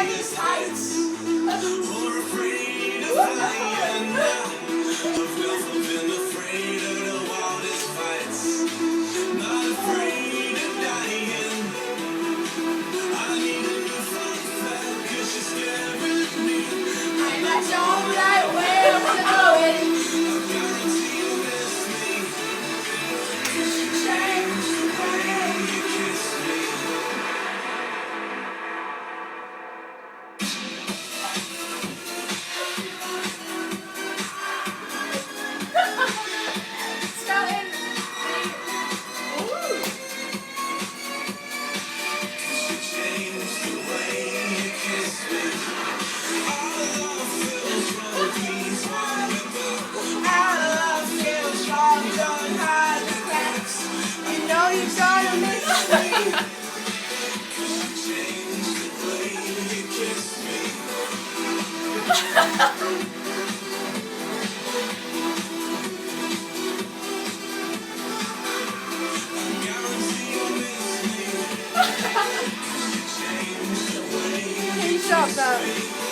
at these heights. Or afraid of flying now. I've never been afraid of the wildest fights. Not afraid of dying. I need a new fun fact, 'cause she's scaring me. I'm not sure like where we're going. I guarantee you miss me. Change the way. You kiss me. Starting. Ooh. You change the way you kiss me. Our love feels wrong, please remember. Our love feels strong, don't hide the cracks. You know you're gonna miss me. You change the way you kiss me. I guarantee you miss me. You change the way Can you stop that?